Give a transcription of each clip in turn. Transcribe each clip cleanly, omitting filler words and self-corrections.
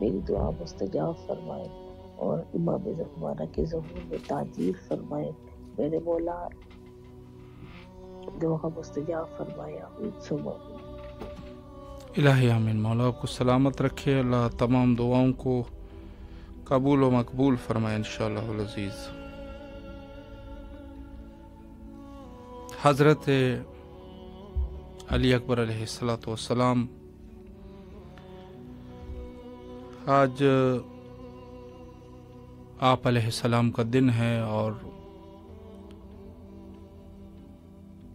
میری دعا مستجاب فرمائے اور امام زمانہ کے ظہور میں تعجیل فرمائے. میرے مولا دعا مستجاب فرمائے. آمین ثم آمین. الہی آمین. مولا آپ کو سلامت رکھے، اللہ تمام دعاؤں کو قبول و مقبول فرمائے انشاءاللہ العزیز. حضرت علی اکبر علیہ السلام آج آپ علیہ السلام کا دن ہے، اور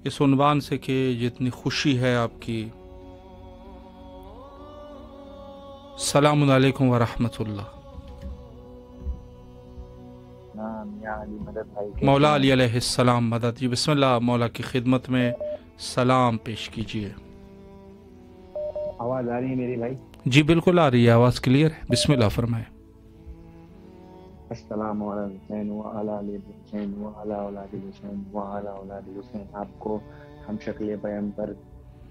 اس عنوان سے کہ جتنی خوشی ہے آپ کی. السلام علیکم ورحمۃ اللہ. مولا علی علیہ السلام مدد. جی بسم اللہ، مولا کی خدمت میں سلام پیش کیجیے. آواز آ رہی ہے میری بھائی؟ جی بالکل آ رہی ہے، آواز کلیئر ہے. بسم اللہ فرمائے. السلام علی حسین وعلی آل حسین وعلی اولاد حسین وعلی اولاد حسین. آپ کو ہم شکل پیغمبر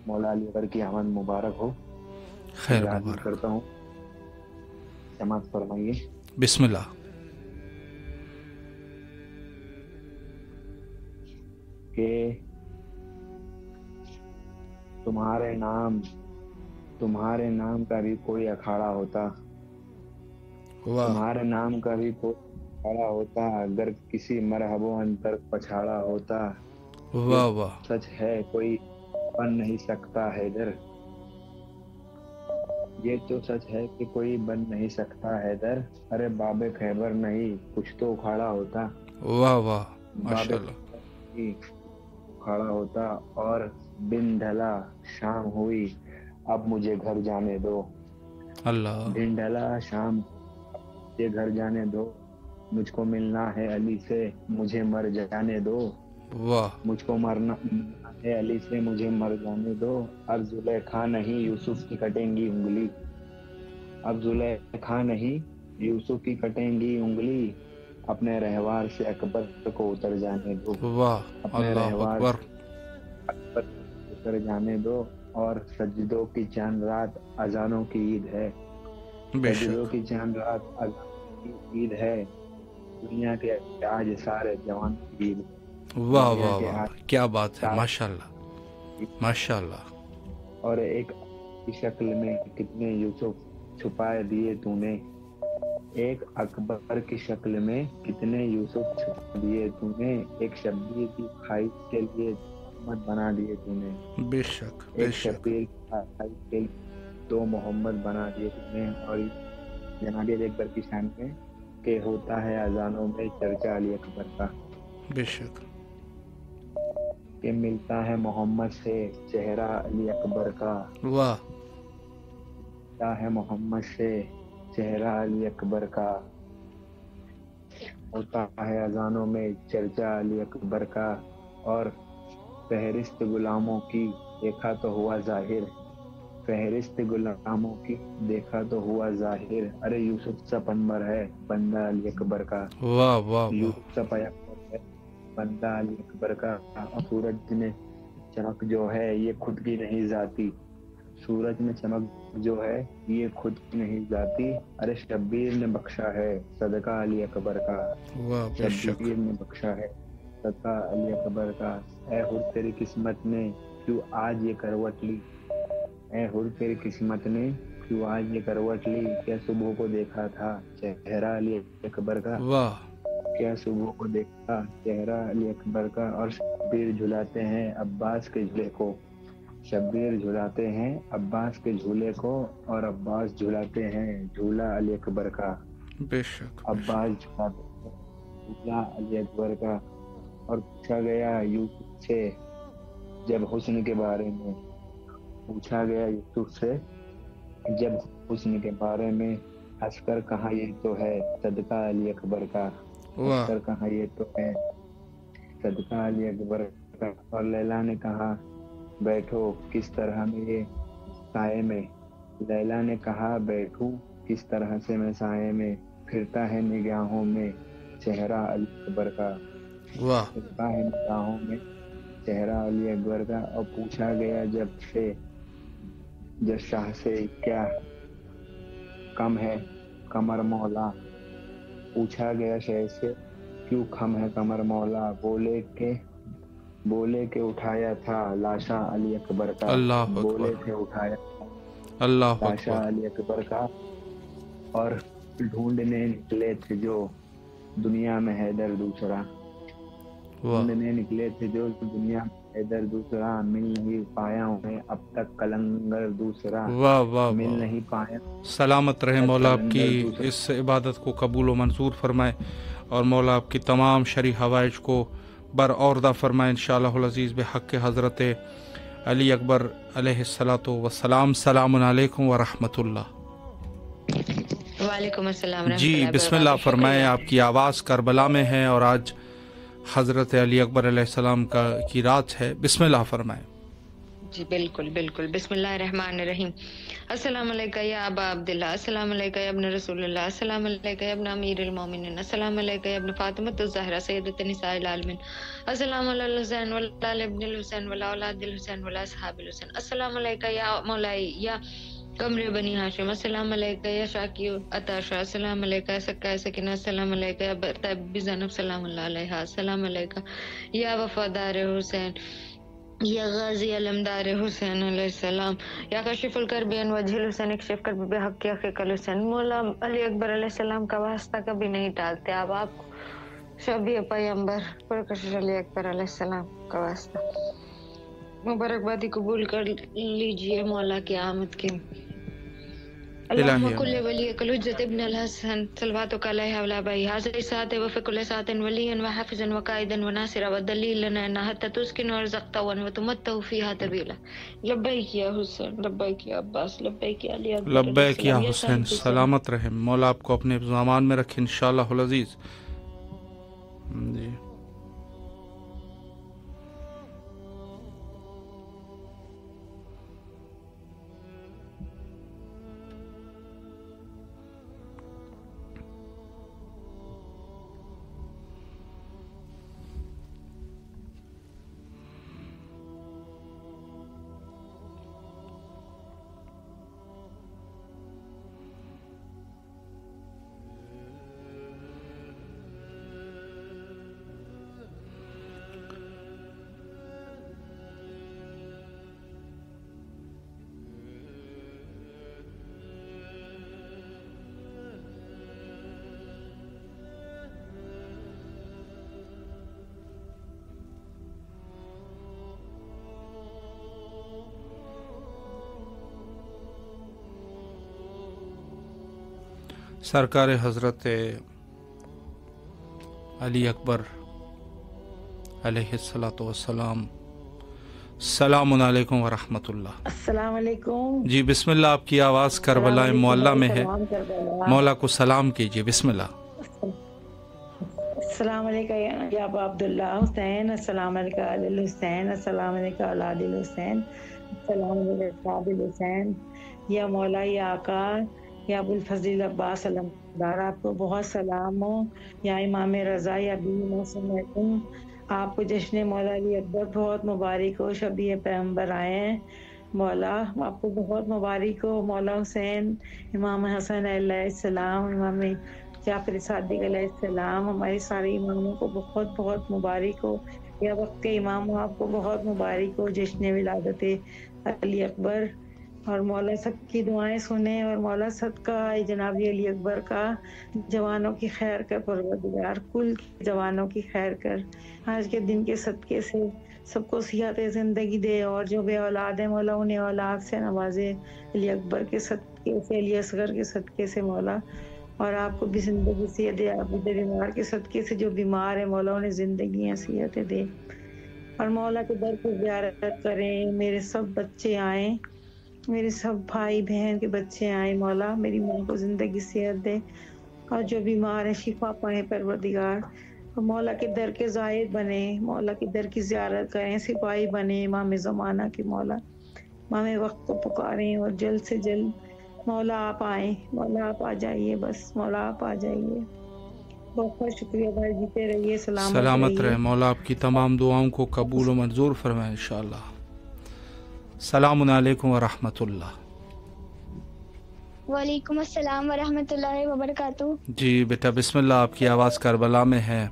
مولا علی اکبر کی آمد مبارک ہو. خیر یاد مبارک. کرتا ہوں، سماعت فرمائیے. بسم اللہ. کہ تمہارے نام کا بھی کوئی اکھاڑا ہوتا، واہ تمہارے نام کا بھی کوئی اکھاڑا ہوتا، اگر کسی مرحبا اندر پچھاڑا ہوتا. واہ واہ. سچ ہے کوئی بن نہیں سکتا حیدر، یہ تو سچ ہے کہ کوئی بن نہیں سکتا حیدر. ارے باب خیبر نہیں کچھ تو اکھاڑا ہوتا، واہ واہ باب ماشاءاللہ. کھڑا ہوتا. اور بن ڈھلا شام ہوئی اب مجھے گھر جانے دو. اللہ. بن ڈھلا شام مجھے گھر جانے دو، مجھ کو ملنا ہے علی سے مجھے مر جانے دو. واہ. مجھ کو مرنا ہے علی سے مجھے مر جانے دو. اب زلیخا نہیں یوسف کی کٹیں گی انگلی، اب زلیخا نہیں یوسف کی کٹیں گی انگلی. اپنے رہوار سے اکبر کو اتر جانے دو، واہ. اپنے اللہ رہوار اکبر. سے اکبر کو اتر جانے دو. اور سجدوں کی چاند رات اذانوں کی عید ہے، بے سجدوں شک. کی چاند رات اذانوں کی عید ہے. دنیا کے آج سارے جوان کی عید ہے. واہ دنیا واہ کے واہ. آج کیا بات ہے، سارے ماشاءاللہ ماشاءاللہ. اور ایک کی شکل میں کتنے یوسف چھپائے دیے تو نے، ایک اکبر کی شکل میں کتنے یوسف چھپا دیے تو نے. ایک شبیر کی خواہش کے لیے محمد بنا دیے تو نے، بے شک بے ایک شک. شبیر کی خواہش کے لیے دو محمد بنا دیے تو نے. اور جناب علی اکبر کی شان میں کہ ہوتا ہے اذانوں میں چرچا علی اکبر کا، بے شک. کہ ملتا ہے محمد سے چہرہ علی اکبر کا، واہ. ملتا ہے محمد سے چہرہ علی اکبر کا. ہوتا ہے اذانوں میں چرچا علی اکبر کا. اور فہرست غلاموں کی دیکھا تو ہوا ظاہر، فہرست غلاموں کی دیکھا تو ہوا ظاہر. ارے یوسف سا پیغمبر ہے بندہ علی اکبر کا، واہ واہ واہ. یوسف سا پیغمبر ہے بندہ علی اکبر کا. اور سورج میں چمک جو ہے یہ خود کی نہیں ذاتی، سورج میں چمک جو ہے یہ خود کی نہیں ذاتی. ارے شبیر نے بخشا ہے صدقہ علی اکبر کا، واہ بے شک. شبیر نے بخشا ہے صدقہ علی اکبر کا. اے حر تیری قسمت نے کیوں آج یہ کروٹ لی، اے حر تیری قسمت نے کیوں آج یہ کروٹ لی. کیا صبح کو دیکھا تھا چہرہ علی اکبر کا، واہ. کیا صبح کو دیکھا چہرہ علی اکبر کا. اور شبیر جھلاتے ہیں عباس کے جھولے کو، شبیر جھلاتے ہیں عباس کے جھولے کو. اور عباس جھلاتے ہیں جھولا علی اکبر کا، بے شک. عباس جھلاتے ہیں جھولا علی اکبر کا. اور پوچھا گیا یوسف سے جب حسن کے بارے میں، پوچھا گیا یوسف سے جب حسن کے بارے میں، ہنس کر کہا یہ تو ہے صدقہ علی اکبر کا، ہنس کر کہا یہ تو ہے صدقہ علی اکبر کا. اور لیلا نے کہا بیٹھو کس طرح میں یہ سائے میں، لیلا نے کہا بیٹھوں کس طرح سے میں سائے میں. پھرتا ہے نگاہوں میں چہرہ علی اکبر کا، واہ. پھرتا ہے نگاہوں میں چہرہ علی اکبر کا. اور پوچھا گیا جب شاہ سے کیا کم ہے کمر مولا. پوچھا گیا شہر سے کیوں کم ہے کمر مولا. بولے کہ اٹھایا تھا لاشا علی اکبر کا. اللہ بولے اکبر، تھے اٹھایا اللہ لاشا اکبر. علی اکبر کا. اور ڈھونڈنے نکلے تھے جو دنیا میں حیدر دوسرا. واہ ڈھونڈنے نکلے تھے جو دنیا میں حیدر دوسرا. مل نہیں پایا انہیں اب تک کلنگر دوسرا. واہ واہ مل واہ. نہیں پایا سلامت رہے مولا آپ کی اس عبادت کو قبول و منظور فرمائے، اور مولا آپ کی تمام شرعی حوائج کو برآوردہ فرمائے انشاءاللہ العزیز بحق حضرت علی اکبر علیہ الصلاۃ والسلام. سلام علیکم ورحمۃ اللہ. وعلیکم السلام رحمۃ جی اللہ بسم اللہ وبرکاتہ. فرمائیں. آپ کی آواز کربلا میں ہے اور آج حضرت علی اکبر علیہ السلام کی رات ہے. بسم اللہ فرمائیں. جی بالکل بالکل. بسم اللہ الرحمن الرحیم. السلام علیکم یا ابا عبداللہ، السلام علیکم یا ابن رسول اللہ، السلام علیکم یا ابن امیر المومنین، السلام علیکم یا ابن فاطمۃ الزہرا سیدۃ نساء العالمین، السلام علی الحسین وعلی ابن الحسین وعلی اولاد الحسین وعلی اصحاب الحسین، السلام علیکم یا مولائی یا قمر بنی ہاشم، السلام علیکم یا شاکی عطاشا، السلام علیکم یا سکہ سکینہ، السلام علیکم یا طیب زینب سلام اللہ علیہا، السلام علیکم یا وفادار حسین، یا غازی علمدار حسین علیہ السلام، یا کشف الکرب عن وجہ الحسین، اکشف کرب بحق حقیق الحسین. مولا علی اکبر علیہ السلام کا واسطہ کبھی نہیں ٹالتے آپ کو. شبیہ پیغمبر پرکشش علی اکبر علیہ السلام کا واسطہ مبارکبادی قبول کر لیجئے مولا کی آمد کی. اللہم کل ولی کل حجت ابن الحسن صلواتک علیہ وعلی آبائہ حاضر ساعت و فی کل ساعت ولیا و حافظا و قائدا و ناصرا و دلیلا لنا حتی تسکن ورزقتا و تمتع فیہا طویلا. لبیک یا حسین، لبیک یا عباس، لبیک یا علی اکبر، لبیک یا حسین. سلامت رہے مولا آپ کو اپنے زمان میں رکھے انشاءاللہ العزیز. جی سرکار حضرت علی اکبر علیہ الصلاۃ والسلام. السلام علیکم ورحمۃ اللہ. السلام علیکم. جی بسم اللہ. آپ کی آواز کربلا معلیٰ میں ہے، مولا کو سلام کیجیے. بسم اللہ. السلام علیکم یا ابا عبداللہ حسین، السلام علیکم علی الحسین، السلام علیکم اولاد الحسین، السلام علیکم اصحاب الحسین. یا مولا یا آقا یا ابو الفضل عباس علمدار، آپ کو بہت سلام ہو. یا امام رضا یا بیوی موسم، آپ کو جشن مولا علی اکبر بہت مبارک ہو. شبیہ پیغمبر آئے ہیں مولا، آپ کو بہت مبارک ہو. مولا حسین، امام حسن علیہ السلام، امام جعفر صادق علیہ السلام، ہمارے سارے اماموں کو بہت بہت مبارک ہو. یا وقت کے امام آپ کو بہت مبارک ہو جشن ولادت علی اکبر. اور مولا سب کی دعائیں سنیں، اور مولا صدقہ جناب علی اکبر کا جوانوں کی خیر کر پروردگار، کل جوانوں کی خیر کر. آج کے دن کے صدقے سے سب کو صحت زندگی دے، اور جو بے اولاد ہیں مولا انہیں اولاد سے نوازے علی اکبر کے صدقے سے، علی اصغر کے صدقے سے مولا. اور آپ کو بھی زندگی صحت دے. آپ بیمار کے صدقے سے جو بیمار ہیں مولا انہیں زندگیاں صحتیں دے. اور مولا کے در کو زیارت کریں. میرے سب بچے آئیں، میرے سب بھائی بہن کے بچے آئیں مولا. میری ماں کو زندگی صحت دے، اور جو بیمار ہیں شفا پائیں پروردگار. اور مولا کے در کے زائر بنے، مولا کے در کی زیارت کریں، سپاہی بنے امام زمانہ کے مولا. امام وقت کو پکاریں، اور جلد سے جلد مولا آپ آئیں. مولا آپ آ جائیے، بس مولا آپ آ جائیے. بہت بہت شکریہ بھائی، جیتے رہیے، سلامت رہے. مولا آپ کی تمام دعاؤں کو قبول و منظور فرمائے انشاءاللہ. السلام علیکم ورحمۃ اللہ. وعلیکم السلام ورحمۃ اللہ وبرکاتہ۔ جی بیٹا بسم اللہ، آپ کی آواز کربلا میں ہے،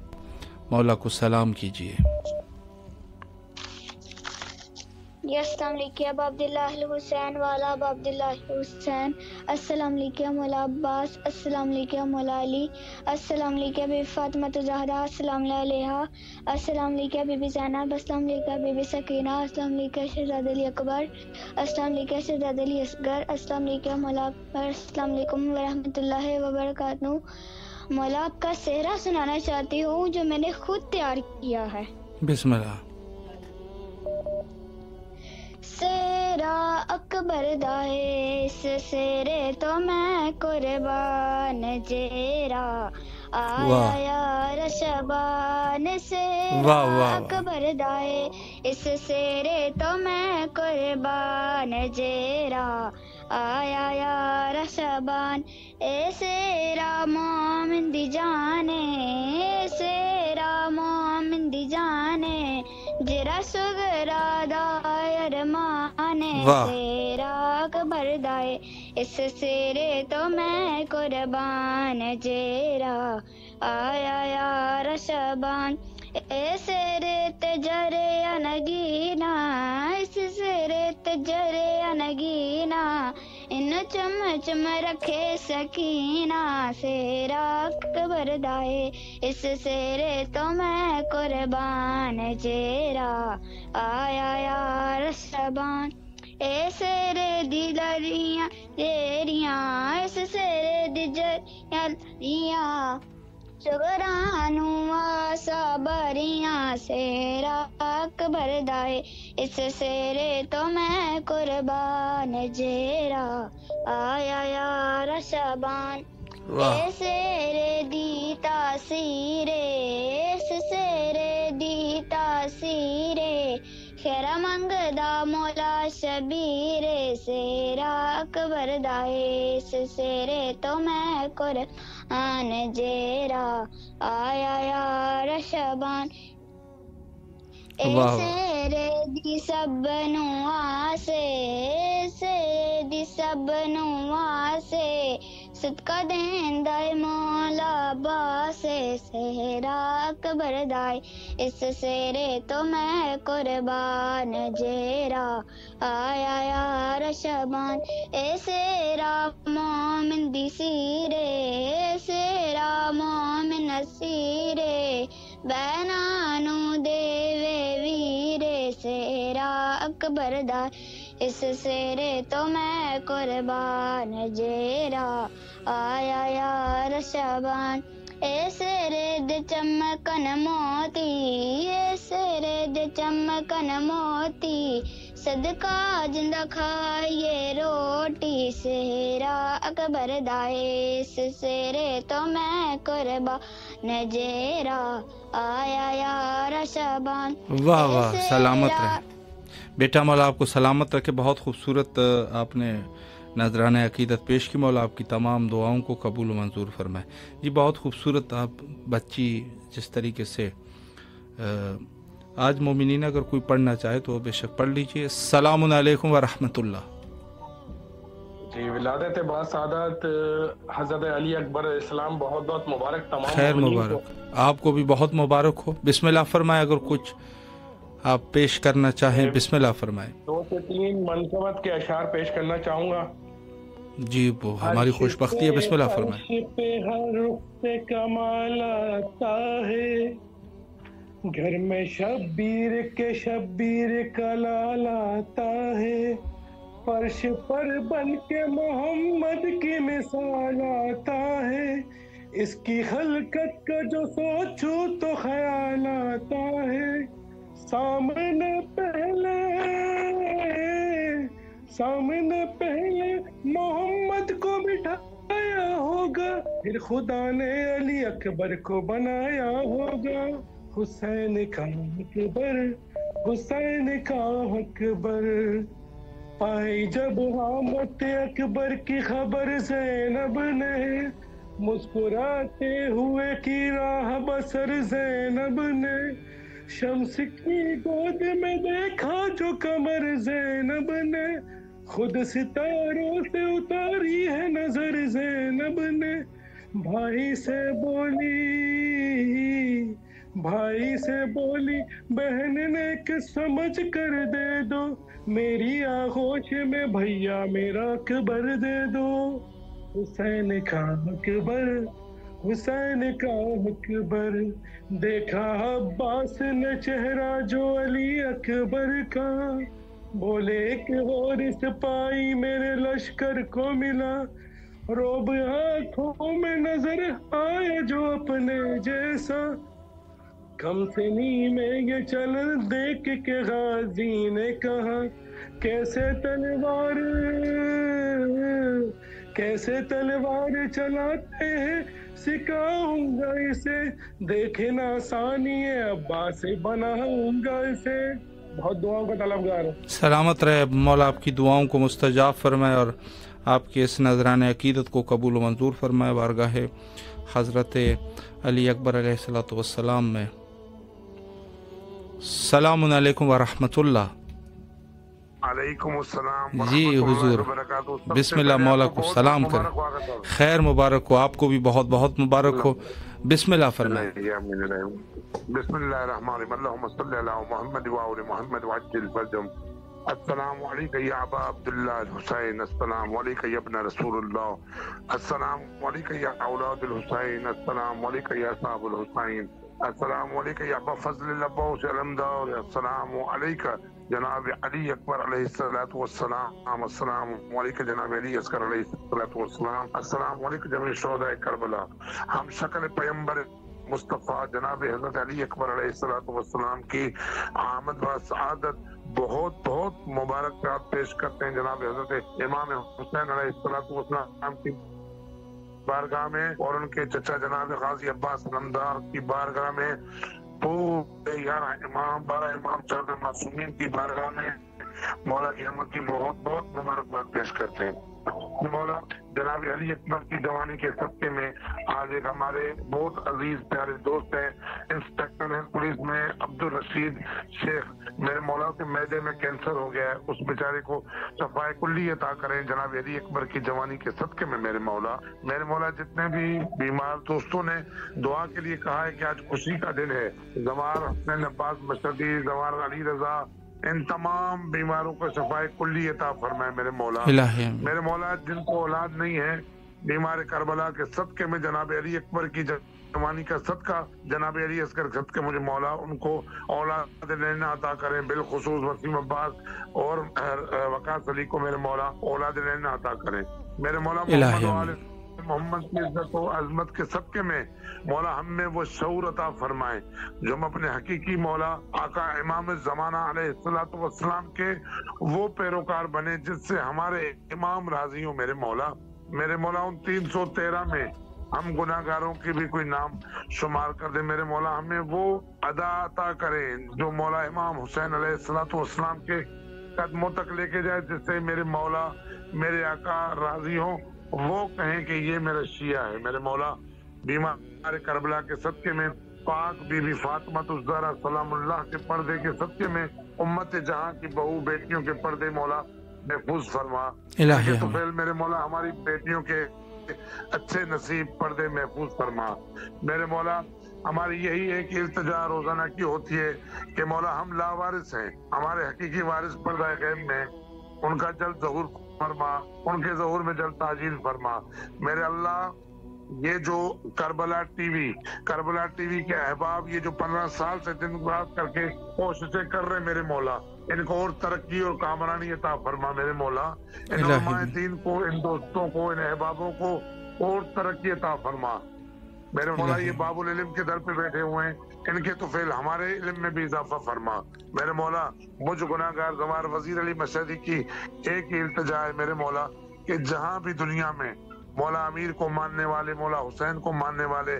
مولا کو سلام کیجیے۔ جی السلام علیکم ابا عبداللہ الحسین والا ابا عبداللہ الحسین، السلام علیکم مولا عباس، السلام علیکم مولا علی، السلام علیکم بی فاطمہ زہرا، السلام علیہ، السلام علیکم بی بی زینب، السلام علیکم بی بی سکینہ، السلام علیکم شہزاد علی اکبر، السلام علیکم شہزاد علی اصغر، السلام علیکم مولا اکبر، السلام علیکم ورحمۃ اللہ وبرکاتہ۔ مولا آپ کا صحرا سنانا چاہتی ہوں جو میں نے خود تیار کیا ہے۔ بسم اللہ۔ سیرا اکبر دائے اس سیرے تو میں قربان جیرا آیا یا شبان سیرا اکبر دائے اس سیرے تو میں قربان جیرا آیا یا شبان اے سیرا مومن دی جانے اے سیرا مومن دی جانے جرا سگرا دائر مانے سیرا اکبر دائے اس سیرے تو میں قربان جیرا آیا یا شبان اے سیرے تجرے انگینا اس سیرے تجرے انگینا ان چم چم رکھے سکینہ سیرا اکبر دائے اس سیرے تو میں قربان جیرا آیا یا شبان اے سیرے دلریاں تیریاں اس سیرے دجریاں لیاں شگرانو آسا بریاں سیرا اکبر دائے اس سیرے تو میں قربان جیرا آیا یا شبان اے سیرے دی تاثیرے اس سیرے دی تاثیرے خیر منگدا مولا شبیر سیرا اکبر دائے اس سیرے تو میں قربان جیرا آیا یا شبان اے سیرے دی سب نواسے سیرے دی سب نواسے صدقہ دین دائے مولا باسے سیرا اکبر دائے اس سیرے تو میں قربان جیرا آیا یا شبان اے سیرا مومن دی سیرے اے سیرا مومن سیرے بینانو دیوے ویرے سیرا اکبر دائے اس سیرے تو میں قربان جیرا آیا یا شبان اے سیرے دے چمکن موتی اے سیرے دے چمکن موتی صدقہ جندہ کھائیے روٹی سیرا اکبر دائے اس سیرے تو میں قربان جیرا آیا یا شبان۔ واہ واہ، سلامت رہے بیٹا، مولا آپ کو سلامت رکھے۔ بہت خوبصورت آپ نے نذرانہ عقیدت پیش کی، مولا آپ کی تمام دعاؤں کو قبول و منظور فرمائے۔ جی بہت خوبصورت آپ بچی جس طریقے سے آج مومنین اگر کوئی پڑھنا چاہے تو بے شک پڑھ لیجئے۔ السلام علیکم ورحمۃ اللہ۔ جی ولادت باسعادت حضرت علی اکبر اسلام بہت بہت مبارک تمام خیر مبارک، آپ کو بھی بہت مبارک ہو۔ بسم اللہ فرمائے، اگر کچھ آپ پیش کرنا چاہیں بسم اللہ فرمائیں۔ 2 سے 3 منقبت کے اشعار پیش کرنا چاہوں گا۔ جی وہ ہماری خوش بختی ہے، بسم اللہ فرمائیں۔ عرش پہ ہر رخ سے کمال آتا ہے، گھر میں شبیر کے شبیر کا لال آتا ہے، فرش پر بن کے محمد کی مثال آتا ہے، اس کی خلقت کا جو سوچو تو خیال آتا ہے، سامنے پہلے محمد کو بٹھایا ہوگا، پھر خدا نے علی اکبر کو بنایا ہوگا، حسین کا اکبر حسین کا اکبر، پائی جب آمد اکبر کی خبر زینب نے، مسکراتے ہوئے کی راہ بسر زینب نے، شمس کی گود میں دیکھا جو کمر زینب نے، خود ستاروں سے اتاری ہے نظر زینب نے، بھائی سے بولی بہن نے کہ سمجھ کر دے دو، میری آغوش میں بھیا میرا اکبر دے دو، حسین کا اکبر، دیکھا عباس نے چہرہ جو علی اکبر کا، بولے کہ اور سپاہی میرے لشکر کو ملا، روب آنکھوں میں نظر آئے جو اپنے جیسا، کم سنی میں یہ چل دیکھ کے غازی نے کہا، کیسے تلوار چلاتے ہیں سکھاؤں گا اسے، دیکھنا آسانی ہے عباس سے بناؤں گا اسے۔ بہت دعاؤں کا طلبگار ہوں۔ سلامت رہے مولا، آپ کی دعاؤں کو مستجاب فرمائے اور آپ کے اس نذران عقیدت کو قبول و منظور فرمائے۔ بارگاہ حضرت علی اکبر علیہ الصلوۃ والسلام میں السلام علیکم ورحمۃ اللہ۔ علیکم السلام جی حضور، بسم اللہ، مولا کو سلام کریں، خیر مبارک ہو، آپ کو بھی بہت بہت مبارک ہو، بسم اللہ فرمائیں۔ بسم اللہ الرحمن الرحیم، اللہم صلی علی محمد وآل محمد وعجل فرجهم۔ السلام علیکم یا ابا عبداللہ الحسین، السلام علیکم یا ابن رسول اللہ، السلام علیکم یا اولاد الحسین، السلام علیکم یا صاحب الحسین، السلام علیکم یا ابا فضل العباس علمدار، السلام علیکم جناب علی اکبر علیہ الصلوۃ والسلام، السلام علیکم جناب علی اصغر علیہ الصلوۃ والسلام، السلام علیکم جميع شہداء کربلا، ہم شکل پیغمبر مصطفیٰ جناب حضرت علی اکبر علیہ الصلوۃ والسلام کی آمد و سعادت بہت بہت مبارکباد پیش کرتے ہیں جناب حضرت امام حسین علیہ الصلوۃ والسلام کی بارگاہ میں، اور ان کے چچا جناب غازی عباس علمدار کی بارگاہ میں، پورے 11 امام 12 امام 14 معصومین کی بارگاہ میں مولا کی احمد کی بہت بہت مبارکباد پیش کرتے ہیں۔ مولا جناب علی اکبر کی جوانی کے صدقے میں آج ایک ہمارے بہت عزیز پیارے دوست ہیں، انسپیکٹر ہیں پولیس میں عبدالرشید شیخ، میرے مولا کے معدے میں کینسر ہو گیا ہے، اس بیچارے کو شفائے کلی عطا کریں جناب علی اکبر کی جوانی کے صدقے میں۔ میرے مولا جتنے بھی بیمار دوستوں نے دعا کے لیے کہا ہے کہ آج خوشی کا دن ہے، زوار حسین عباس مشہدی، زوار علی رضا، ان تمام بیماروں کو شفائے کلی عطا فرمائے میرے مولا۔ میرے مولا جن کو اولاد نہیں ہے، بیمار کربلا کے صدقے میں جناب علی اکبر کی جوانی کا صدقہ، جناب علی اصغر صدقے مجھے مولا ان کو اولاد لینا عطا کریں، بالخصوص وسیم عباس اور وقاص علی کو میرے مولا اولاد لینا عطا کریں۔ میرے مولا محمد کی عزت و عظمت کے صدقے میں مولا ہم میں وہ شعور عطا فرمائیں جو ہم اپنے حقیقی مولا آقا امام زمانہ علیہ الصلوۃ والسلام کے وہ پیروکار بنے جس سے ہمارے امام راضی ہوں۔ میرے مولا ان 313 میں ہم گناہگاروں کی بھی کوئی نام شمار کر دے میرے مولا، ہمیں وہ ادا عطا کریں جو مولا امام حسین علیہ الصلوۃ والسلام کے قدموں تک لے کے جائے، جس سے میرے مولا میرے آقا راضی ہوں، وہ کہیں کہ یہ میرا شیعہ ہے۔ میرے مولا بیمار کربلا کے صدقے میں، پاک بی بی فاطمہ الزہرا سلام اللہ کے پردے کے صدقے میں، امت جہاں کی بہو بیٹیوں کے پردے مولا محفوظ فرما۔ تو پھر میرے مولا ہماری بیٹیوں کے اچھے نصیب پردے محفوظ فرما۔ میرے مولا ہماری یہی ایک التجا روزانہ کی ہوتی ہے کہ مولا ہم لاوارث ہیں، ہمارے حقیقی وارث پردہ غیب میں، ان کا جلد ظہور فرما، ان کے ظہور میں جلد تعجیل فرما۔ میرے اللہ یہ جو کربلا ٹی وی کے احباب یہ جو 15 سال سے دن رات کر کے کوششیں کر رہے میرے مولا، ان کو اور ترقی اور کامرانی عطا فرما میرے مولا، ان علماء دین کو، ان دوستوں کو، ان احبابوں کو اور ترقی عطا فرما میرے مولا۔ یہ باب العلم کے در پہ بیٹھے ہوئے ہیں، ان کے طفیل ہمارے علم میں بھی اضافہ فرما میرے مولا۔ مجھ گناہگار زوار وزیر علی مشہدی کی ایک ہی التجا ہے میرے مولا کہ جہاں بھی دنیا میں مولا امیر کو ماننے والے، مولا حسین کو ماننے والے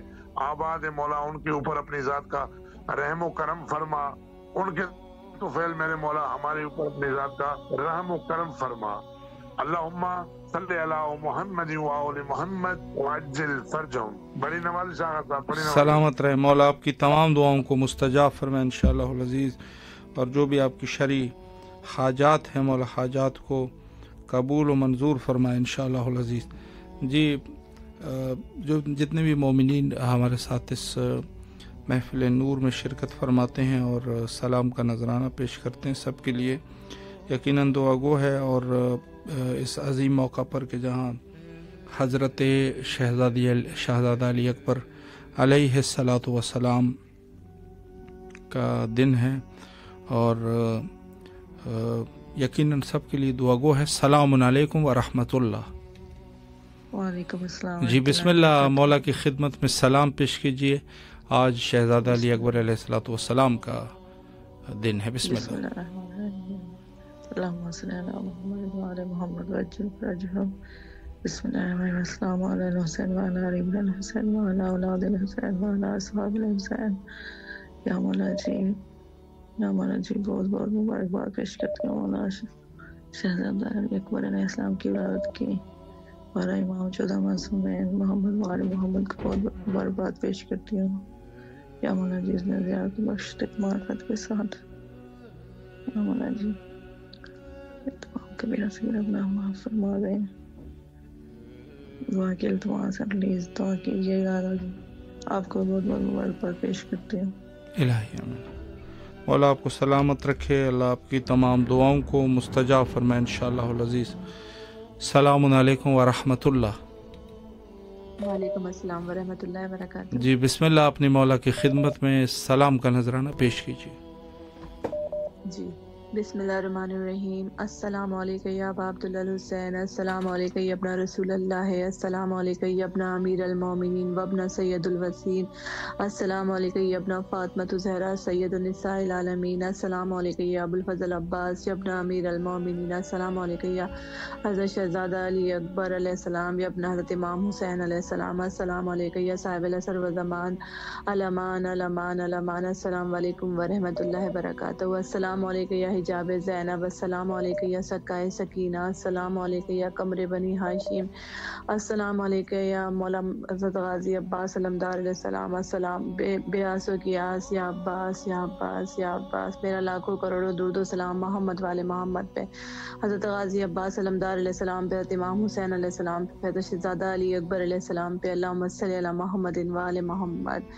آباد مولا، ان کے اوپر اپنی ذات کا رحم و کرم فرما، ان کے طفیل میرے مولا ہمارے اوپر اپنی ذات کا رحم و کرم فرما۔ اللہم صلی علی محمد وآل محمد وعجل فرجهم۔ بڑی نوازش آغا صاحب، سلامت رہے مولا، آپ کی تمام دعاؤں کو مستجاب فرمائے انشاءاللہ العزیز، اور جو بھی آپ کی شرعی حاجات ہیں مولا حاجات کو قبول و منظور فرمائے انشاءاللہ العزیز۔ جی جو جتنے بھی مومنین ہمارے ساتھ اس محفل نور میں شرکت فرماتے ہیں اور سلام کا نذرانہ پیش کرتے ہیں، سب کے لیے یقیناً دعا گو ہے۔ اور اس عظیم موقع پر کہ جہاں حضرت شہزادہ علی اکبر علیہ الصلاۃ والسلام کا دن ہے، اور یقیناً سب کے لیے دعا گو ہے۔ السلام علیکم ورحمۃ اللہ۔ وعلیکم السلام۔ جی بسم اللہ، مولا کی خدمت میں سلام پیش کیجیے۔ آج شہزادہ علی اکبر علیہ الصلوۃ والسلام کا دن ہے۔ بسم اللہ۔ اللہم صلی علی محمد وعلی محمد وعجل فرجهم۔ بسم اللہ الرحمن الرحیم۔ السلام علی الحسین وعلی آل الحسین وعلی اولاد الحسین وعلی اصحاب الحسین۔ یا مولا جی بہت بہت مبارکباد پیش کرتی ہوں مولا شہزادہ علی اکبر علیہ السلام کی ولادت کی، اور امام 14 معصومین محمد وعلی محمد کو بہت بہت مبارکباد پیش کرتی ہوں۔ یا مولا جی اس نے زیارت بخشتے معرفت کے ساتھ، یا مولا جی تمام کبیرہ صغیرہ گناہ معاف فرما دیں۔ دعا کے التماس پلیز دعا کیجیے گا، آپ کو بہت بہت مبارکباد پیش کرتی ہوں۔ الہی آمین۔ مولا آپ کو سلامت رکھے، اللہ آپ کی تمام دعاؤں کو مستجاب فرمائے انشاءاللہ العزیز۔ السلام علیکم ورحمۃ اللہ۔ وعلیکم السلام ورحمۃ اللہ وبرکاتہ۔ جی بسم اللہ، اپنی مولا کی خدمت میں سلام کا نذرانہ پیش کیجیے۔ جی بسم اللہ الرحمن الرحیم۔ السلام علیکم یا ابا عبداللہ الحسین، السلام علیکم یا ابن رسول اللہ، السلام علیکم یا ابن امیر المومنین و ابن سید الوسین، السلام علیکم یا ابن فاطمہ الزہرا سید النساء العالمین، السلام علیکم یا ابو الفضل عباس یا ابن امیر المومنین، السلام علیکم یا حضرت شہزادہ علی اکبر علیہ السلام یا ابن حضرت امام حسین علیہ السلام، السلام علیکم یا صاحب العصر و زمان، الامان الامان الامان، السلام علیکم ورحمۃ اللہ وبرکاتہ، السلام علیکم یا حجاب زینب، السلام علیکم یا سکائے سکینہ، السلام علیکم یا قمر بنی ہاشم، السلام علیکم یا مولا حضرت غازی عباس علمدار علیہ السلام، السلام بے آس و قیاس یا عباس یا عباس یا عباس، میرا لاکھوں کروڑوں درود و سلام محمد والے محمد پہ، حضرت غازی عباس علمدار علیہ السلام پہ، حضرت امام حسین علیہ السلام پہ، حضرت شہزادہ علی اکبر علیہ السلام پہ، اللہم صلی علی محمد وعلی محمد۔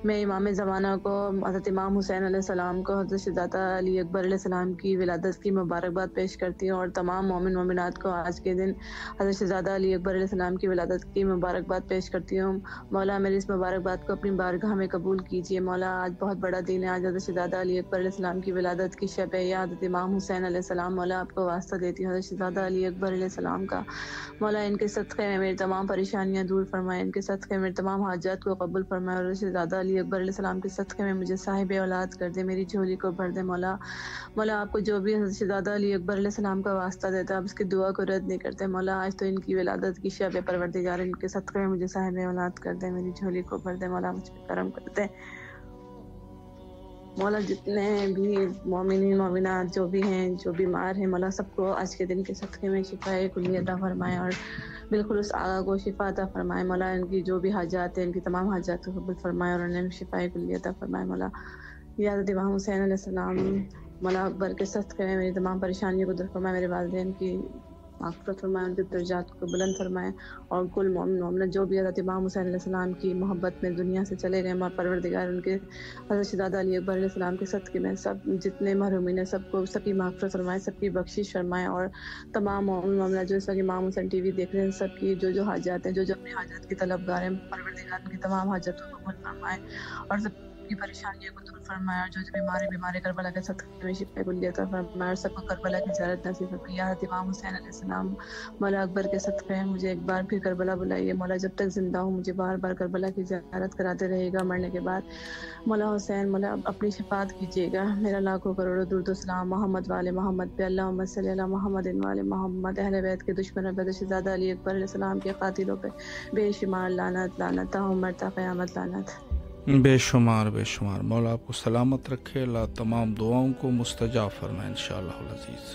میں امام زمانہ کو، حضرت امام حسین علیہ السلام کو، حضرت شہزادہ علی اکبر علیہ السلام کی ولادت کی مبارکباد پیش کرتی ہوں، اور تمام مومن مومنات کو آج کے دن حضرت شہزادہ علی اکبر علیہ السلام کی ولادت کی مبارکباد پیش کرتی ہوں۔ مولا میری اس مبارکباد کو اپنی بارگاہ میں قبول کیجیے۔ مولا آج بہت بڑا دن ہے، آج حضرت شہزادہ علی اکبر علیہ السلام کی ولادت کی شب ہے، یا حضرت امام حسین علیہ السلام، مولا آپ کو واسطہ دیتی ہوں حضرت شہزادہ علی اکبر علیہ السلام کا، مولا ان کے صدقے میں میری تمام پریشانیاں دور فرمائے، ان کے صدقے میں میری تمام حاجات کو قبول فرمائے، اور شہزادہ علی اکبر علیہ السلام کے صدقے میں مجھے صاحب اولاد کر دے، میری جھولی کو بھر دے۔ مولا آپ کو جو بھی حضرت شہزادہ علی اکبر علیہ السلام کا واسطہ دیتا ہے آپ اس کی دعا کو رد نہیں کرتے۔ مولا آج تو ان کی ولادت کی شب پروردگار، ان کے صدقے میں مجھے صاحب اولاد کر دے، میری جھولی کو بھر دے، مولا مجھ پہ کرم کر دے۔ مولا جتنے بھی مومنین مومنات جو بھی ہیں، جو بیمار ہیں، مولا سب کو آج کے دن کے صدقے میں شفائے کلی عطا فرمائے، اور بالکل اس آغا کو شفا عطا فرمائے۔ مولا ان کی جو بھی حاجات ہیں، ان کی تمام حاجات کو قبول فرمائے، اور انہیں شفائے کلی عطا فرمائے۔ مولا یا حضرت امام حسین علیہ السلام، مولا اکبر کے صدقے میں میری تمام پریشانیوں کو دور فرمائے، میرے والدین کی مغفرت فرمائے، ان کے درجات کو بلند فرمائے، اور کل مومن مومنات جو بھی حضرت امام حسین علیہ السلام کی محبت میں دنیا سے چلے گئے، پروردگار ان کے حضرت شہزادہ علی اکبر علیہ السلام کے صدقے میں سب جتنے محرومین ہیں سب کو سب کی مغفرت فرمائے، سب کی بخشش فرمائے، اور تمام مومن مومنات جو اس وقت امام حسین ٹی وی دیکھ رہے ہیں سب کی جو حاجات ہیں، جو اپنی حاجات کی طلبگار ہیں، پروردگار ان کی تمام حاجات کو قبول فرمائے، اور سب کی پریشانیوں کو دور فرمائے، اور جو بیمارے کربلا کے صدقے میں شفا کلی عطا فرمائے، اور سب کو کربلا کی زیارت نصیب فرمائے۔ یا حضرت امام حسین علیہ السلام، مولا اکبر کے صدقے میں مجھے ایک بار پھر کربلا بلائیے۔ مولا جب تک زندہ ہوں مجھے بار بار کربلا کی زیارت کراتے رہے گا، مرنے کے بعد مولا حسین، مولا اپنی شفاعت کیجیے گا۔ میرا لاکھوں کروڑوں درود و سلام محمد والے محمد پہ، اللہم صلی علی محمد والے محمد۔ اہل بیت کے دشمنوں پہ، شہزادہ علی اکبر علیہ السلام کے قاتلوں پہ بے شمار لعنت لعنت تا عمر تا قیامت لعنت۔ بے شمار بے شمار۔ مولا آپ کو سلامت رکھے، اللہ تمام دعاؤں کو مستجاب فرمائے انشاءاللہ العزیز۔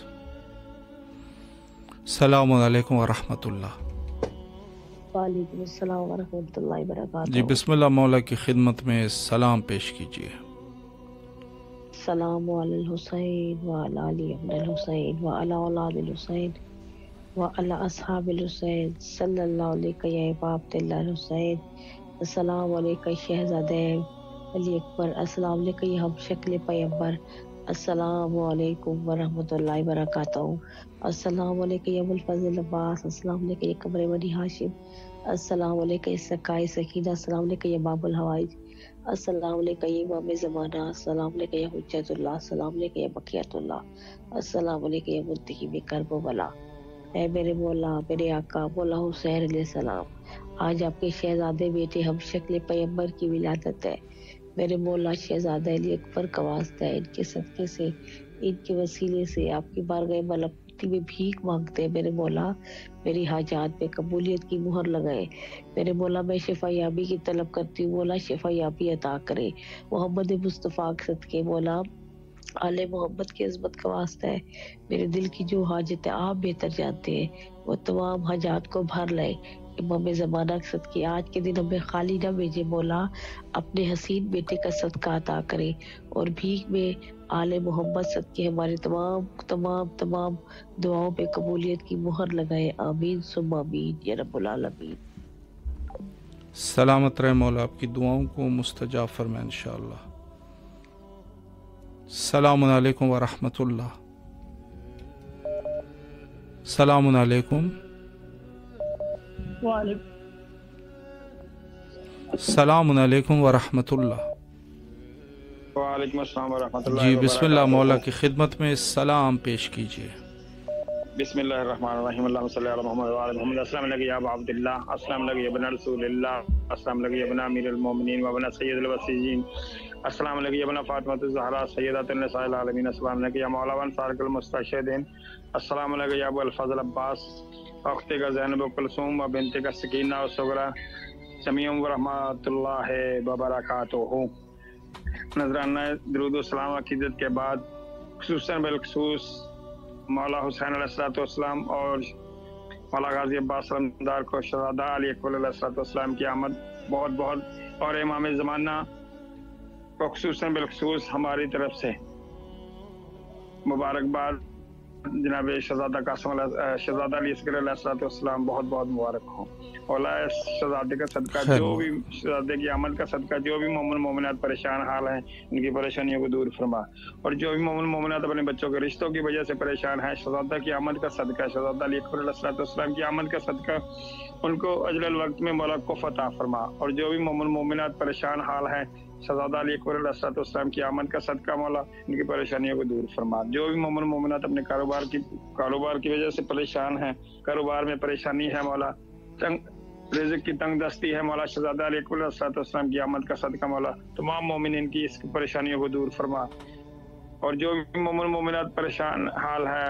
السلام علیکم ورحمۃ اللہ۔ وعلیکم السلام ورحمۃ اللہ وبرکاتہ۔ جی بسم اللہ، مولا کی خدمت میں سلام پیش کیجیے۔ السلام علی الحسین وعلی علی ابن الحسین وعلی اولاد الحسین وعلی اصحاب الحسین صلی اللہ علیہ یا ابا عبداللہ الحسین۔ السلام علیکم شہزادہ علی اکبر، السلام علیکم ہم شکل پیغمبر، السلام علیکم ورحمۃ اللہ وبرکاتہ، السلام علیکم ابو الفضل عباس، السلام علیکم قمر بنی ہاشم، السلام علیکم سکائے سکینہ، السلام علیکم باب الحوائج، السلام علیکم امام زمانہ، السلام علیکم حجت اللہ، السلام علیکم بقیت اللہ، السلام علیکم منتقم کرب و بلا۔ اے میرے مولا، میرے آقا مولا حسین علیہ السلام، آج آپ کے شہزادے بیٹے ہم شکل پیغمبر کی ولادت ہے۔ میرے مولا شہزادہ علی اکبر کا واسطہ ہے، ان کے صدقے سے، ان کے وسیلے سے آپ کی بارگاہ ملکوتی میں بھیک مانگتے ہیں۔ میرے مولا میری حاجات میں قبولیت کی مہر لگائے۔ میرے مولا میں شفا یابی کی طلب کرتی ہوں، مولا شفا یابی عطا کرے۔ محمد مصطفیٰ کے صدقے مولا آل محمد کی عظمت کا واسطہ ہے، میرے دل کی جو حاجت ہے آپ بہتر جانتے ہیں، وہ تمام حاجات کو بھر لائے۔ امام زمانہ کے صدقے آج کے دن ہمیں خالی نہ بھیجے، مولا اپنے حسین بیٹے کا صدقہ عطا کرے، اور بھیک میں آل محمد صدقے ہمارے تمام دعاؤں پہ قبولیت کی مہر لگائے۔ آمین ثم آمین یا رب العالمین۔ سلامت رہے مولا، آپ کی دعاؤں کو مستجاب فرمائے انشاءاللہ۔ السلام علیکم ورحمۃ اللہ۔ السلام علیکم۔ السلام علیکم ورحمۃ اللہ۔ وعلیکم السلام ورحمۃ اللہ جی بسم اللہ، مولا کی خدمت میں سلام پیش کیجیے۔ بسم اللہ الرحمن الرحیم، اللہم صلی علی محمد وعلی محمد۔ السلام علیکم یا ابا عبداللہ، السلام علیکم یا ابن رسول اللہ، السلام علیکم یا ابن امیر المومنین و ابن سید الوصیین، السلام علیکم یا ابن فاطمۃ الزہرا سیدۃ النساء العالمین، السلام علیکم یا مولا انصار المستشہدین، السلام علیکم یا ابو الفضل عباس، اخت کا زینب و کلثوم و بنت کا سکینہ و سغرا، سمیع و رحمۃ اللہ وبرکاتہ۔ نذرانہ درود و سلام عقیدت کے بعد خصوصاً بالخصوص مولا حسین علیہ السلام اور مولا غازی عباس علمدار کو شہزادہ علی اکبر علیہ السلام کی آمد بہت بہت، اور امام زمانہ کو خصوصاً بالخصوص ہماری طرف سے مبارکباد۔ جناب شہزادہ شہزادہ علی اصغر علیہ السلام بہت بہت مبارک ہوں۔ اولا شہزادے کا صدقہ، جو بھی شہزادے کی آمد کا صدقہ، جو بھی مومن مومنات پریشان حال ہیں ان کی پریشانیوں کو دور فرما، اور جو بھی مومن مومنات اپنے بچوں کے رشتوں کی وجہ سے پریشان ہیں، شہزادہ کی آمد کا صدقہ، شہزادہ علی اکبر علیہ السلام کی آمد کا صدقہ ان کو اجل الوقت میں مولا کو فتح فرما، اور جو بھی مومن مومنات پریشان حال ہیں شہزادہ علی اکبر علیہ السلام کی آمد کا صدقہ مولا ان کی پریشانیوں کو دور فرما۔ جو بھی مومن مومنات اپنے کاروبار کی وجہ سے پریشان ہیں، کاروبار میں پریشانی ہے مولا، رزق کی تنگ دستی ہے مولا، شہزادہ علی اکبر علیہ السلام کی آمد کا صدقہ مولا تمام مومنین کی اس پریشانیوں کو دور فرما، اور جو بھی مومن مومنات پریشان حال ہے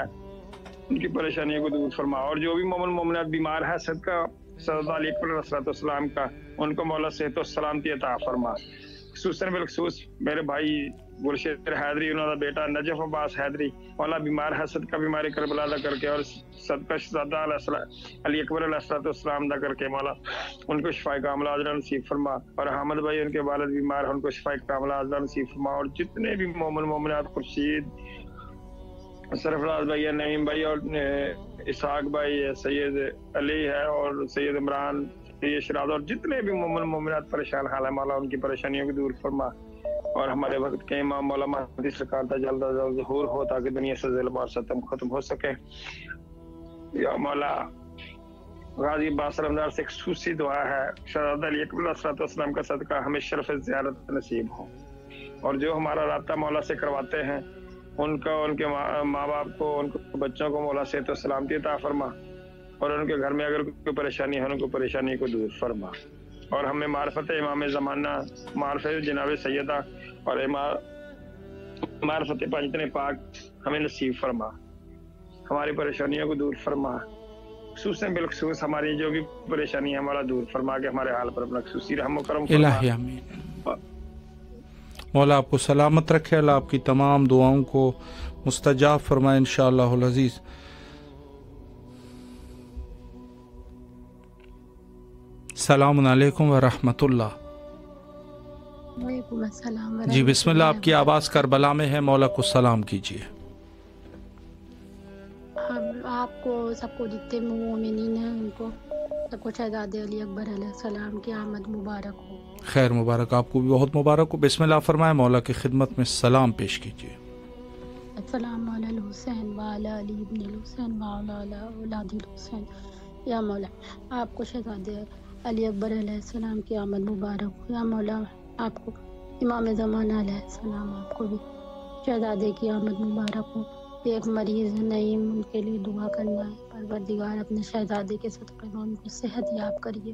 ان کی پریشانیوں کو دور فرما، اور جو بھی مومن مومنات بیمار ہے صدقہ شہزادہ علی اکبر علیہ السلام کا ان کو مولا صحت و سلامتی عطا فرما۔ خصوصاً بالخصوص میرے بھائی گلشیر حیدری، انہوں کا بیٹا نجف عباس حیدری مولا بیمار ہے، صدقہ بیماری کربلا ادا کر کے، اور صدقہ شہزادہ علی اکبر علیہ السلام ادا کر کے مولا ان کو شفاء کاملہ عاجلہ نصیب فرما، اور حامد بھائی ان کے والد بیمار ہیں ان کو شفاء کاملہ عاجلہ نصیب فرما، اور جتنے بھی مومن مومنات خورشید، سرفراز بھائی، نعیم بھائی، اور اسحاق بھائی، سید علی ہے، اور سید عمران، سید شراز، اور جتنے بھی مومن مومنات پریشان حال ہے مولا ان کی پریشانیوں کو دور فرما، اور ہمارے وقت کے امام مولا مہدی سرکار کا جلد از جلد ظہور ہو تاکہ دنیا سے ظلم اور ستم ختم ہو سکے۔ یا مولا غازی عباس علمدار سے خصوصی دعا ہے شہزادہ علی اکبر علیہ السلام کا صدقہ ہمیں شرف زیارت نصیب ہو، اور جو ہمارا رابطہ مولا سے کرواتے ہیں ان کا، ان کے ماں باپ کو، ان کو بچوں کو مولا صحت و سلامتی عطا فرما، اور ان کے گھر میں اگر کوئی پریشانی ہے ان کو پریشانی کو دور فرما، اور ہمیں معرفت امام زمانہ، معرفت جناب سیدہ اور معرفت پنجتن پاک ہمیں نصیب فرما، ہماری پریشانیوں کو دور فرما، خصوصاً بالخصوص ہماری جو بھی پریشانی ہے ہمارا دور فرما کے ہمارے حال پر اپنا خصوصی رحم و کرم فرما۔ الہی آمین۔ مولا آپ کو سلامت رکھے، اللہ آپ کی تمام دعاؤں کو مستجاب فرمائے انشاءاللہ العزیز۔ السلام علیکم ورحمۃ اللہ۔ وعلیکم السلام ورحمۃ جی بسم اللہ، آپ کی آواز کربلا میں ہے، مولا کو سلام کیجیے۔ آپ کو سب کو جتنے مومنین ہیں ان کو سب کو شہزاد علی اکبر علیہ السلام کی آمد مبارک ہو. خیر مبارک، آپ کو بھی بہت مبارک ہو. بسم اللہ فرمائے، مولا کی خدمت میں سلام پیش کیجیے. السلام علی الحسین وعلی علی ابن الحسین وعلی اولاد الحسین. یا مولا آپ کو شہزاد علی اکبر علیہ السلام کی آمد مبارک ہو. یا مولا آپ کو امام زمانہ علیہ السلام آپ کو بھی شہزادے کی آمد مبارک ہو. ایک مریض نعیم ان کے لیے دعا کرنا ہے. پروردگار اپنے شہزادے کے صدقے میں ان کو صحت یاب کریے.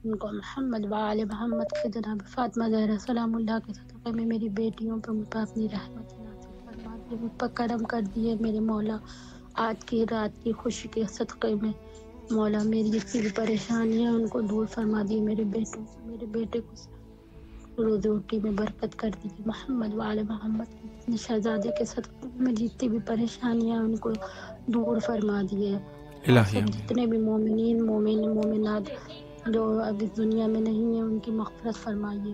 ان کو محمد وآل محمد کے جناب فاطمہ زہرا سلام اللہ کے صدقے میں میری بیٹیوں پر مجھ پر اپنی رحمت نازل فرما دیے، مجھ پر کرم کر دیے میرے مولا. آج کی رات کی خوشی کے صدقے میں مولا میری جتنی بھی پریشانیاں ان کو دور فرما دیے. میرے بیٹے کو روزی روٹی میں برکت کر دیجیے. محمد وآل محمد اپنے شہزادے کے صدقے میں جتنی بھی پریشانیاں ان کو دور فرما دیے. سب جتنے بھی مومنین مومنات جو اب اس دنیا میں نہیں ہیں ان کی مغفرت فرمائیے.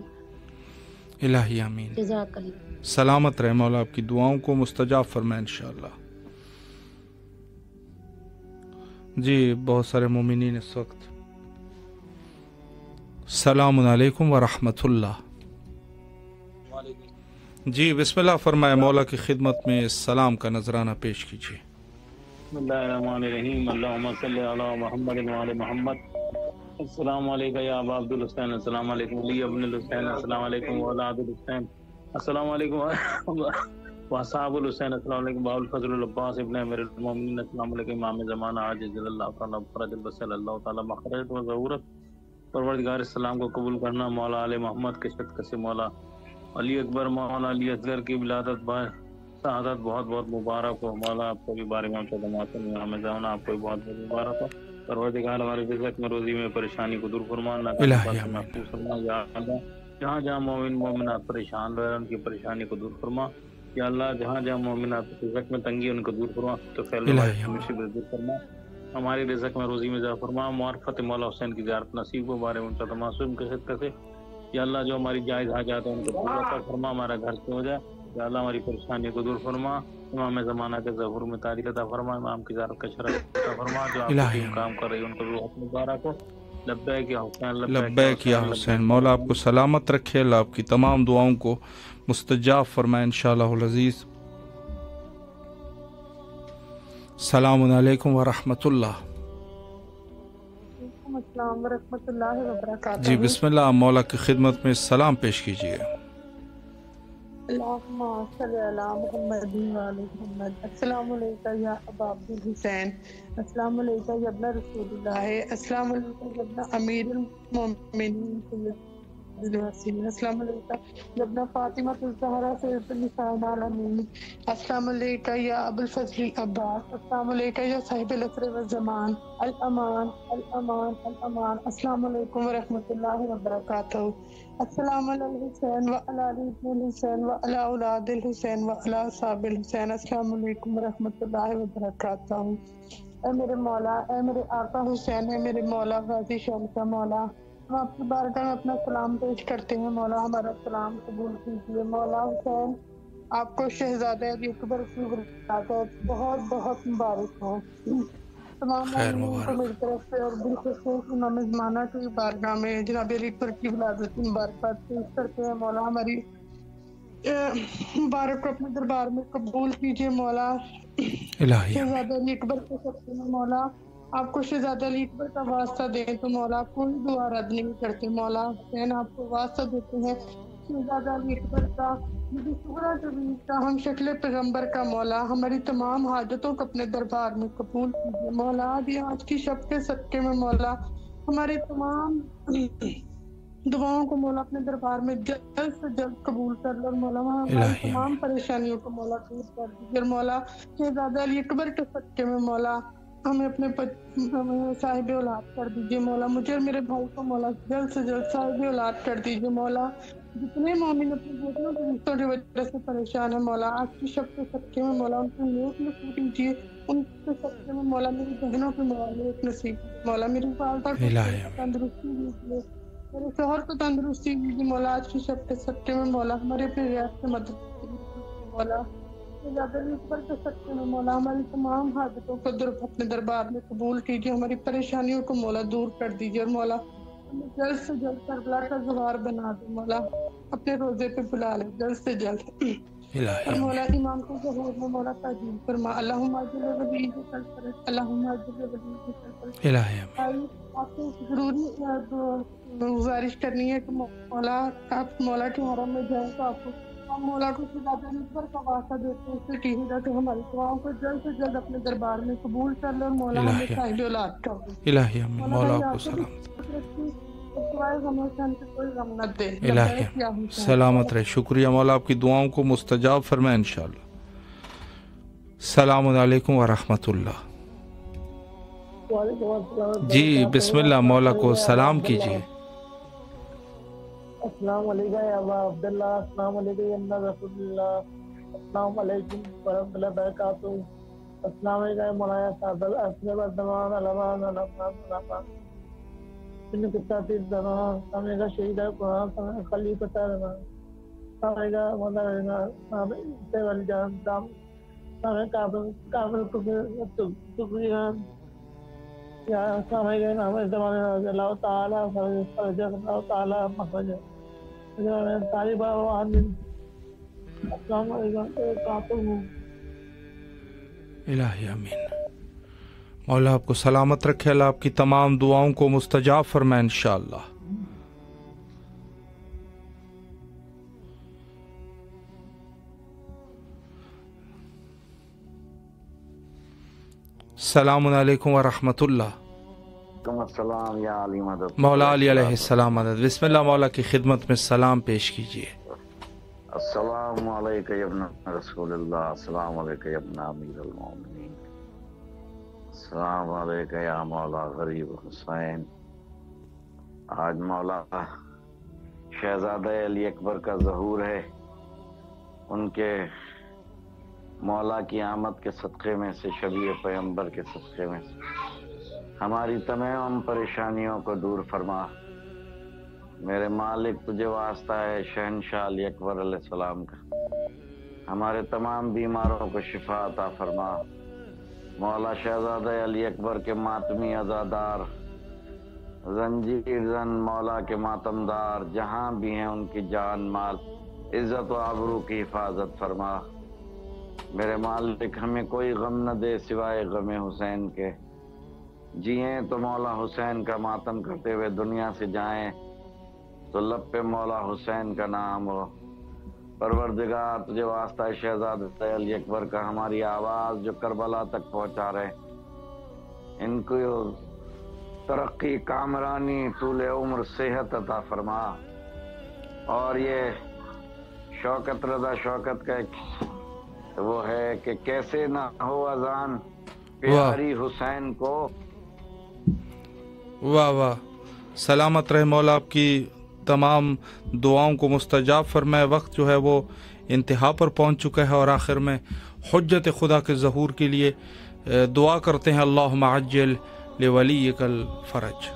الہی آمین. جزاک اللہ. سلامت رہے مولا، آپ کی دعاؤں کو مستجاب فرمائے انشاءاللہ. جی بہت سارے مومنین اس وقت. السلام علیکم ورحمۃ اللہ. جی بسم اللہ فرمائے، مولا کی خدمت میں سلام کا نذرانہ پیش کیجیے. بسم اللہ الرحمن الرحیم. اللہم صلی علی محمد وعلی محمد. السلام علیکم یا ابا عبد الحسین. السلام علیکم علی ابن الحسین. السلام علیکم اولاد الحسین. السلام علیکم وصحاب الحسین. السلام علیکم ابو الفضل العباس ابن امیر المومنین. السلام علیکم امام زمانہ عاجز اللہ تعالی فرج البصر اللہ تعالی مخرج و ضرورت. پروردگار السلام کو قبول کرنا. مولا علی محمد کے صدقے سے مولا علی اکبر مولا علی اصغر کی ولادت سعادت بہت بہت مبارک ہو. مولا آپ کو بھی بارے میں ہمیں جانا آپ کو بھی بہت بہت مبارک ہو. پروردگار ہمارے رزق میں روزی میں پریشانی کو دور فرما. محفوظ فرما. یا اللہ جہاں جہاں مومن مومنات پریشان رہے ان کی پریشانی کو دور فرما. یا اللہ جہاں جہاں مومنات رزق میں تنگی ان کو دور فرما. تو مصیبت دور فرما. ہماری رزق میں روزی میں اضافہ فرما. معرفت مولا حسین کی زیارت نصیب ہو. بارے میں معصوم کے صدقے سے یا اللہ جو ہماری جائز حاجات ہیں ان کو پورا فرما. ہمارا گھر سے ہو جائے. یا اللہ ہماری پریشانی کو دور فرما. امام زمانہ کے ظہور میں تاریخ عطا فرما. امام کی زیارت کا شرف عطا فرما. جو آپ کو کام کر رہی ہیں ان کو روح مبارک ہو. لبیک یا حسین. لبیک یا حسین. مولا آپ کو سلامت رکھے. اللہ آپ کی تمام دعاؤں کو مستجاب فرمائے انشاءاللہ العزیز. السلام علیکم ورحمۃ اللہ. السلام ورحمۃ اللہ وبرکاتہ. جی بسم اللہ، مولا کی خدمت میں سلام پیش کیجیے. اللہم صلی علی محمد وعلی محمد. السلام علیکم یا ابا عبد الحسین. السلام علیکم یا ابن رسول اللہ. السلام علیکم یا ابن امیر المومنین. السلام علیکم یا ابن فاطمہ الزہرا سیدۃ النساء العالمین. السلام علیکم یا ابو الفضل عباس. السلام علیکم یا صاحب العصر والزمان. الامان الامان الامان. السلام علیکم ورحمۃ اللہ وبرکاتہ. السلام علی الحسین وعلی علی ابن الحسین وعلی اولاد الحسین وعلی اصحاب الحسین. السلام علیکم ورحمۃ اللہ وبرکاتہ. اے میرے مولا، اے میرے آقا حسین، اے میرے مولا غازی شان کا مولا، ہم آپ کی بارگاہ میں اپنا سلام پیش کرتے ہیں. مولا ہمارا سلام قبول کیجیے. مولا حسین آپ کو شہزادہ علی اکبر کی ولادت بہت بہت مبارک ہو. تمام مومنین کو میری طرف سے اور بالخصوص امام زمانہ کی بارگاہ میں جناب علی اکبر کی ولادت مبارکباد پیش کرتے ہیں. مولا ہماری مبارک کو اپنے دربار میں قبول کیجیے. مولا شہزادہ علی اکبر کے صدقے میں مولا آپ کو شہزادہ علی اکبر کا واسطہ دیں تو مولا کوئی دعا رد نہیں کرتے. مولا حسین آپ کو واسطہ دیتے ہیں شہزادہ علی اکبر کا کا ہم شکل پیغمبر کا. مولا ہماری تمام حاجتوں کو اپنے دربار میں قبول کیجیے. مولا آج کی شب کے صدقے میں مولا ہماری تمام دعاؤں کو مولا اپنے دربار میں جلد سے جلد قبول کر لو. مولا ہماری تمام پریشانیوں کو مولا دور کر دیجیے. مولا شہزادہ علی اکبر کے صدقے میں مولا ہمیں اپنے صاحب اولاد کر دیجیے. مولا مجھے اور میرے بھائی کو مولا جلد سے جلد صاحب اولاد کر دیجیے. مولا جتنے مومن اپنے بیٹوں کے رشتوں کی وجہ سے پریشان ہیں مولا آج کی شب کے صدقے میں مولا ان کو نیک نصیب کیجیے. ان کے صدقے میں مولا میری بہنوں کو مولا نیک نصیب. مولا میری والدہ کو تندرستی دیجیے. میرے شوہر کو تندرستی دیجیے. مولا آج کی شب کے صدقے میں مولا ہمارے اپنے ریاض سے مدد کیجیے. مولا زیادہ پر کر سکتے ہیں مولا ہماری تمام حاجتوں کو اپنے دربار میں قبول کیجیے، ہماری پریشانیوں کو مولا دور کر دیجیے، اور مولا ہمیں جلد سے جلد کربلا کا زوار بنا دے، مولا اپنے روزے پہ بلا لے جلد سے جلد، اور مولا امام کو ظہور میں مولا تعظیم فرما، اللہم اجل ولی سلطنت، اللہم اجل ولی سلطنت۔ آپ کو ضروری گزارش کرنی ہے کہ مولا آپ مولا کے حرم میں جائیں تو آپ کو ہم مولا کو زیادہ نسبت کا واسطہ دیتے ہیں، اس سے کی ہدایت ہماری دعاؤں کو جلد سے جلد اپنے دربار میں قبول کر لو، مولا ہمیں صاحب اولاد کر دے، الہی آمین، مولا آپ کو الہی سلامت رہے، شکریہ مولا، آپ کی دعاؤں کو مستجاب فرمائے انشاءاللہ۔ السلام علیکم ورحمۃ اللہ۔ جی بسم اللہ، مولا کو سلام کیجیے۔ السلام علیکم یا ابا عبداللہ، السلام علیکم یا ابن رسول اللہ، السلام علیکم ورحمۃ اللہ وبرکاتہ، السلام علیکم مولانا صاحب الاسلام الزمان علمان علمان ان کے ساتھی زمان سامنے کا شہید قرآن سامنے خلیفۃ رحمان سامنے کا مولانا سامنے سے ولی جان سامنے کابل تقریباً یا سامنے کا نام زمان رضی اللہ تعالیٰ فرج اللہ تعالیٰ مخرج طالبہ وعامل، السلام علیکم وبرکاتہ۔ الہی آمین، مولا آپ کو سلامت رکھے، اللہ آپ کی تمام دعاؤں کو مستجاب فرمائے انشاءاللہ۔ السلام علیکم ورحمۃ اللہ۔ السلام یا علی مدد، مولا علی علیہ السلام مدد۔ بسم اللہ، مولا کی خدمت میں سلام پیش کیجیے۔ السلام علیکم یا ابن رسول اللہ، السلام علیکم یا ابن امیر المومنین، السلام علیکم یا مولا غریب حسین۔ آج مولا شہزادہ علی اکبر کا ظہور ہے، ان کے مولا کی آمد کے صدقے میں سے، شبیہ پیغمبر کے صدقے میں سے ہماری تمام پریشانیوں کو دور فرما۔ میرے مالک تجھے واسطہ ہے شہنشاہ علی اکبر علیہ السلام کا، ہمارے تمام بیماروں کو شفا عطا فرما۔ مولا شہزادہ علی اکبر کے ماتمی عزادار، زنجیر زن مولا کے ماتمدار جہاں بھی ہیں، ان کی جان مال عزت و آبرو کی حفاظت فرما۔ میرے مالک ہمیں کوئی غم نہ دے سوائے غم حسین کے، جئیں تو مولا حسین کا ماتم کرتے ہوئے دنیا سے جائیں تو لب پہ مولا حسین کا نام ہو۔ پروردگار تجھے واسطہ شہزادہ علی اکبر کا ہماری آواز جو کربلا تک پہنچا رہے، ان کو ترقی، کامرانی، طول عمر، صحت عطا فرما۔ اور یہ شوکت رضا شوکت کا ایک وہ ہے کہ کیسے نہ ہو اذان پیاری حسین کو۔ واہ واہ، سلامت رہے مولا، آپ کی تمام دعاؤں کو مستجاب فرمائے۔ وقت جو ہے وہ انتہا پر پہنچ چکا ہے، اور آخر میں حجت خدا کے ظہور کے لیے دعا کرتے ہیں، اللہم عجل لولیک الفرج۔